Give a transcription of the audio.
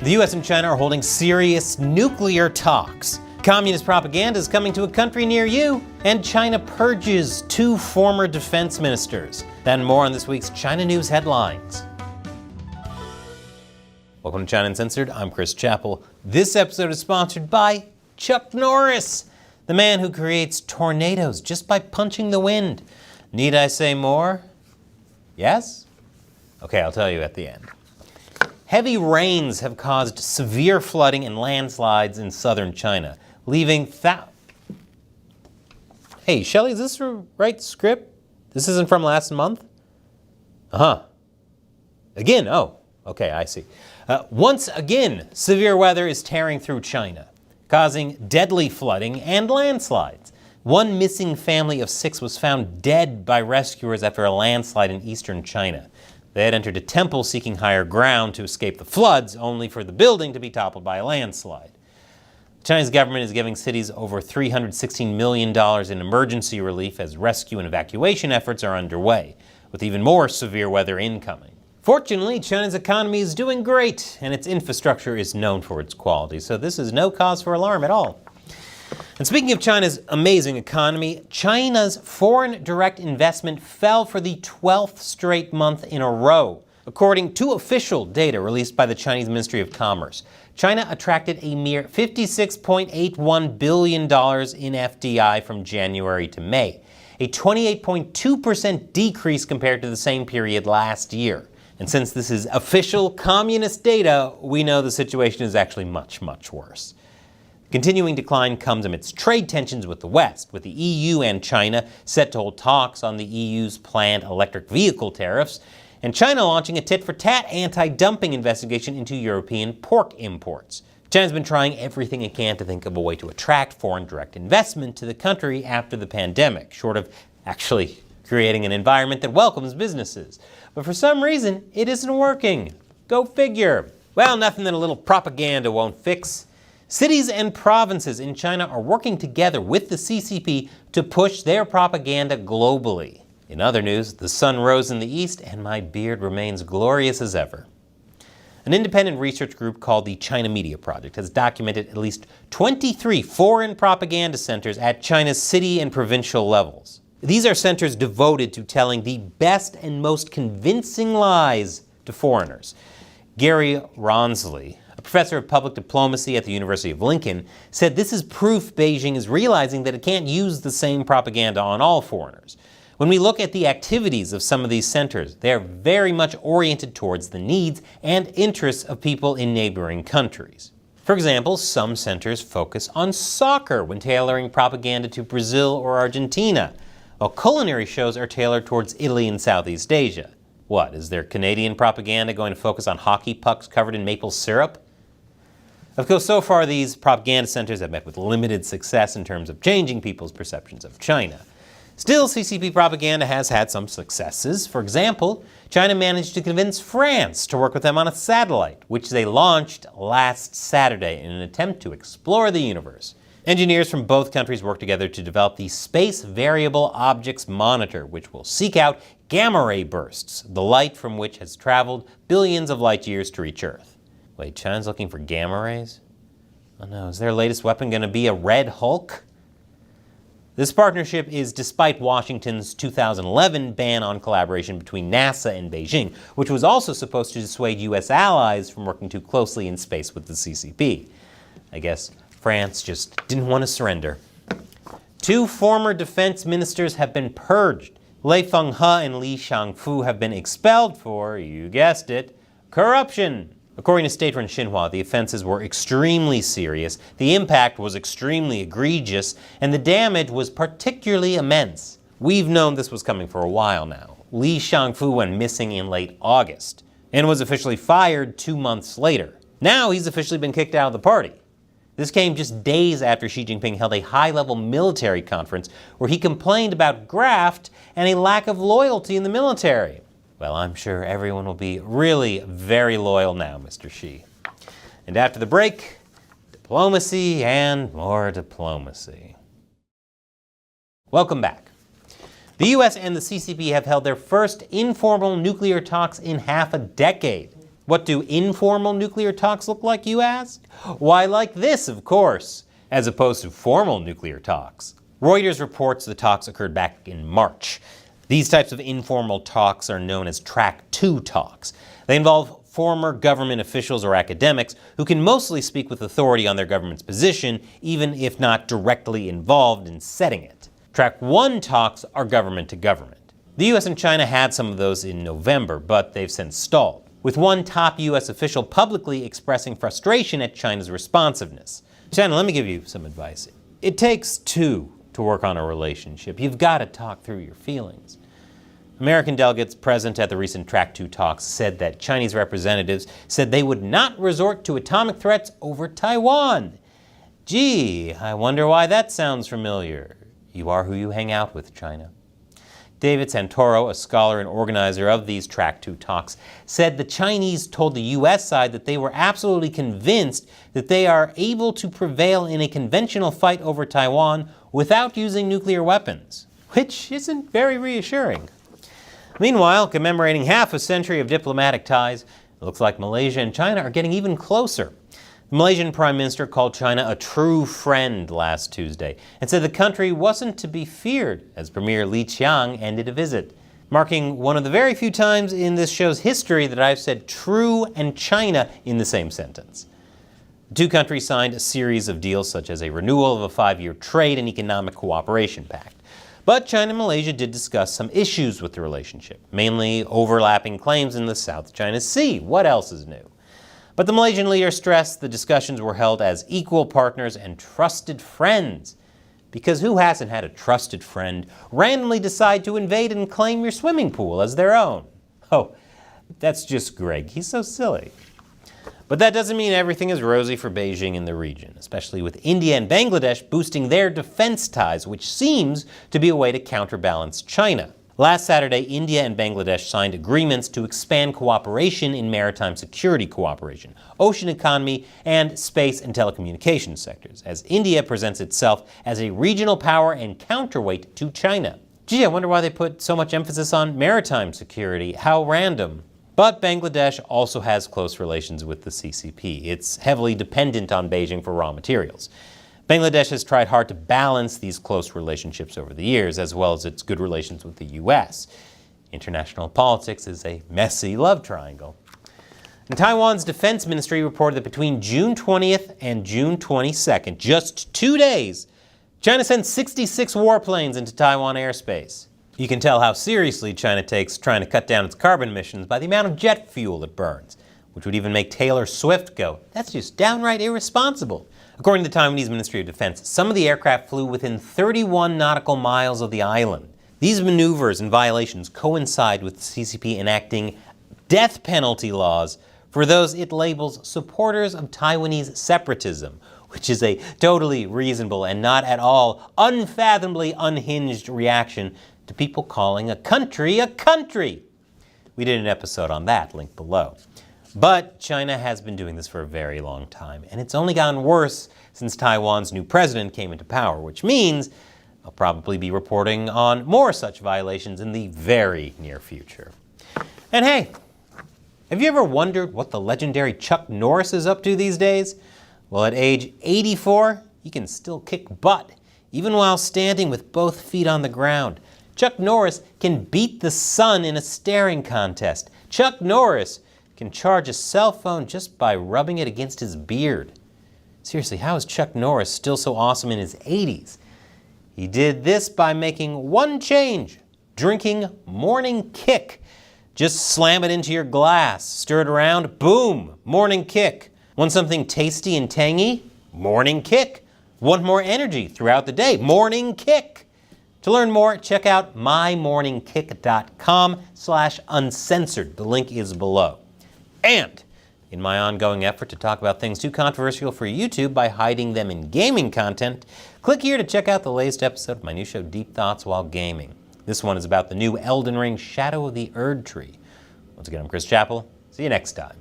The US and China are holding serious nuclear talks. Communist propaganda is coming to a country near you, and China purges 2 former defense ministers. That and more on this week's China News Headlines. Welcome to China Uncensored. I'm Chris Chappell. This episode is sponsored by Chuck Norris, the man who creates tornadoes just by punching the wind. Need I say more? Yes? Okay, I'll tell you at the end. Heavy rains have caused severe flooding and landslides in southern China, leaving Hey, Shelley, is this the right script? This isn't from last month? Again, oh, okay, I see. Once again, severe weather is tearing through China, causing deadly flooding and landslides. One missing family of 6 was found dead by rescuers after a landslide in eastern China. They had entered a temple seeking higher ground to escape the floods, only for the building to be toppled by a landslide. The Chinese government is giving cities over $316 million in emergency relief as rescue and evacuation efforts are underway, with even more severe weather incoming. Fortunately, China's economy is doing great, and its infrastructure is known for its quality, so this is no cause for alarm at all. And speaking of China's amazing economy, China's foreign direct investment fell for the 12th straight month in a row. According to official data released by the Chinese Ministry of Commerce, China attracted a mere $56.81 billion in FDI from January to May, a 28.2% decrease compared to the same period last year. And since this is official communist data, we know the situation is actually much, much worse. Continuing decline comes amidst trade tensions with the West, with the EU and China set to hold talks on the EU's planned electric vehicle tariffs, and China launching a tit-for-tat anti-dumping investigation into European pork imports. China's been trying everything it can to think of a way to attract foreign direct investment to the country after the pandemic, short of actually creating an environment that welcomes businesses. But for some reason, it isn't working. Go figure. Well, nothing that a little propaganda won't fix. Cities and provinces in China are working together with the CCP to push their propaganda globally. In other news, the sun rose in the east and my beard remains glorious as ever. An independent research group called the China Media Project has documented at least 23 foreign propaganda centers at China's city and provincial levels. These are centers devoted to telling the best and most convincing lies to foreigners. Gary Ronsley, a professor of public diplomacy at the University of Lincoln, said this is proof Beijing is realizing that it can't use the same propaganda on all foreigners. When we look at the activities of some of these centers, they are very much oriented towards the needs and interests of people in neighboring countries. For example, some centers focus on soccer when tailoring propaganda to Brazil or Argentina, while culinary shows are tailored towards Italy and Southeast Asia. What, is their Canadian propaganda going to focus on hockey pucks covered in maple syrup? Of course, so far these propaganda centers have met with limited success in terms of changing people's perceptions of China. Still, CCP propaganda has had some successes. For example, China managed to convince France to work with them on a satellite, which they launched last Saturday in an attempt to explore the universe. Engineers from both countries worked together to develop the Space Variable Objects Monitor, which will seek out gamma ray bursts, the light from which has traveled billions of light years to reach Earth. Wait, China's looking for gamma rays? Oh no, is their latest weapon going to be a Red Hulk? This partnership is despite Washington's 2011 ban on collaboration between NASA and Beijing, which was also supposed to dissuade US allies from working too closely in space with the CCP. I guess France just didn't want to surrender. 2 former defense ministers have been purged. Lei Fenghe and Li Shangfu have been expelled for, you guessed it, corruption. According to state-run Xinhua, the offenses were extremely serious, the impact was extremely egregious, and the damage was particularly immense. We've known this was coming for a while now. Li Shangfu went missing in late August and was officially fired 2 months later. Now he's officially been kicked out of the party. This came just days after Xi Jinping held a high-level military conference where he complained about graft and a lack of loyalty in the military. Well, I'm sure everyone will be really very loyal now, Mr. Xi. And after the break, diplomacy and more diplomacy. Welcome back. The US and the CCP have held their first informal nuclear talks in half a decade. What do informal nuclear talks look like, you ask? Why, like this, of course, as opposed to formal nuclear talks. Reuters reports the talks occurred back in March. These types of informal talks are known as Track 2 talks. They involve former government officials or academics who can mostly speak with authority on their government's position, even if not directly involved in setting it. Track 1 talks are government to government. The US and China had some of those in November, but they've since stalled, with one top US official publicly expressing frustration at China's responsiveness. China, let me give you some advice. It takes two to work on a relationship. You've got to talk through your feelings. American delegates present at the recent Track 2 talks said that Chinese representatives said they would not resort to atomic threats over Taiwan. Gee, I wonder why that sounds familiar. You are who you hang out with, China. David Santoro, a scholar and organizer of these Track 2 talks, said the Chinese told the U.S. side that they were absolutely convinced that they are able to prevail in a conventional fight over Taiwan without using nuclear weapons, which isn't very reassuring. Meanwhile, commemorating half a century of diplomatic ties, it looks like Malaysia and China are getting even closer. The Malaysian Prime Minister called China a true friend last Tuesday and said the country wasn't to be feared as Premier Li Qiang ended a visit, marking one of the very few times in this show's history that I've said true and China in the same sentence. The two countries signed a series of deals such as a renewal of a 5-year trade and economic cooperation pact. But China and Malaysia did discuss some issues with the relationship, mainly overlapping claims in the South China Sea. What else is new? But the Malaysian leader stressed the discussions were held as equal partners and trusted friends. Because who hasn't had a trusted friend randomly decide to invade and claim your swimming pool as their own? Oh, that's just Greg. He's so silly. But that doesn't mean everything is rosy for Beijing in the region, especially with India and Bangladesh boosting their defense ties, which seems to be a way to counterbalance China. Last Saturday, India and Bangladesh signed agreements to expand cooperation in maritime security cooperation, ocean economy, and space and telecommunications sectors, as India presents itself as a regional power and counterweight to China. Gee, I wonder why they put so much emphasis on maritime security. How random. But Bangladesh also has close relations with the CCP. It's heavily dependent on Beijing for raw materials. Bangladesh has tried hard to balance these close relationships over the years, as well as its good relations with the US. International politics is a messy love triangle. And Taiwan's defense ministry reported that between June 20th and June 22nd, just 2 days, China sent 66 warplanes into Taiwan airspace. You can tell how seriously China takes trying to cut down its carbon emissions by the amount of jet fuel it burns, which would even make Taylor Swift go, "That's just downright irresponsible." According to the Taiwanese Ministry of Defense, some of the aircraft flew within 31 nautical miles of the island. These maneuvers and violations coincide with the CCP enacting death penalty laws for those it labels supporters of Taiwanese separatism, which is a totally reasonable and not at all unfathomably unhinged reaction to people calling a country a country. We did an episode on that, link below. But China has been doing this for a very long time, and it's only gotten worse since Taiwan's new president came into power, which means I'll probably be reporting on more such violations in the very near future. And hey, have you ever wondered what the legendary Chuck Norris is up to these days? Well, at age 84, he can still kick butt, even while standing with both feet on the ground. Chuck Norris can beat the sun in a staring contest. Chuck Norris can charge a cell phone just by rubbing it against his beard. Seriously, how is Chuck Norris still so awesome in his 80s? He did this by making one change: drinking morning kick. Just slam it into your glass, stir it around, boom, morning kick. Want something tasty and tangy? Morning kick. Want more energy throughout the day? Morning kick. To learn more, check out mymorningkick.com/uncensored. The link is below. And in my ongoing effort to talk about things too controversial for YouTube by hiding them in gaming content, click here to check out the latest episode of my new show, Deep Thoughts While Gaming. This one is about the new Elden Ring Shadow of the Erd Tree. Once again, I'm Chris Chappell. See you next time.